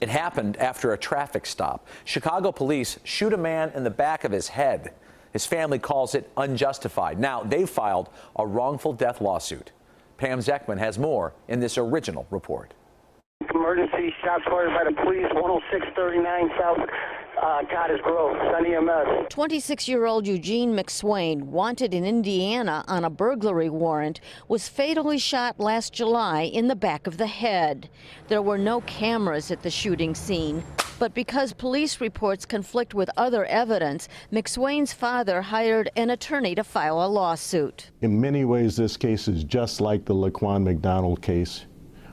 It happened after a traffic stop. Chicago police shoot a man in the back of his head. His family calls it unjustified. Now, they've filed a wrongful death lawsuit. Pam Zekman has more in this original report. Emergency shots fired by the police, 10639 South Cottage Grove, Sun EMS. 26-year-old Eugene McSwain, wanted in Indiana on a burglary warrant, was fatally shot last July in the back of the head. There were no cameras at the shooting scene, but because police reports conflict with other evidence, McSwain's father hired an attorney to file a lawsuit. In many ways, this case is just like the Laquan McDonald case,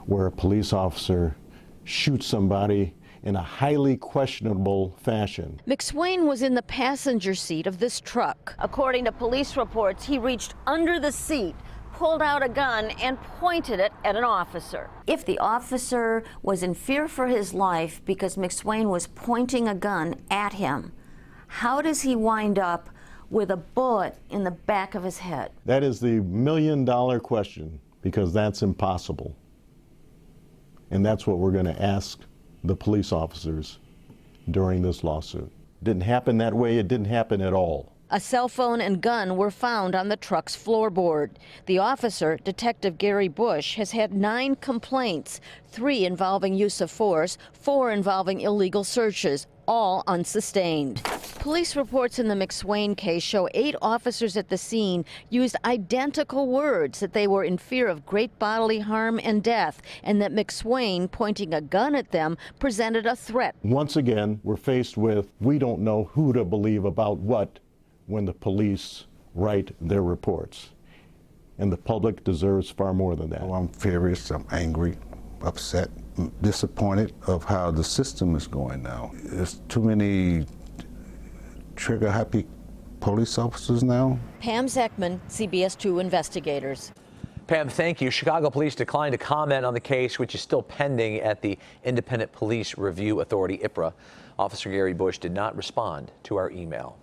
where a police officer shoots somebody in a highly questionable fashion. McSwain was in the passenger seat of this truck. According to police reports, he reached under the seat, pulled out a gun, and pointed it at an officer. If the officer was in fear for his life because McSwain was pointing a gun at him, how does he wind up with a bullet in the back of his head? That is the million-dollar question, because that's impossible. And that's what we're going to ask the police officers during this lawsuit. Didn't happen that way. It didn't happen at all. A cell phone and gun were found on the truck's floorboard. The officer, Detective Gary Bush, has had 9 complaints, 3 involving use of force, 4 involving illegal searches, all unsustained. Police reports in the McSwain case show 8 officers at the scene used identical words, that they were in fear of great bodily harm and death, and that McSwain, pointing a gun at them, presented a threat. Once again, we're faced with, we don't know who to believe about what when the police write their reports. And the public deserves far more than that. Oh, I'm furious, I'm angry, upset, disappointed of how the system is going now. There's too many trigger-happy police officers now. Pam Zekman, CBS 2 Investigators. Pam, thank you. Chicago police declined to comment on the case, which is still pending at the Independent Police Review Authority, IPRA. Officer Gary Bush did not respond to our email.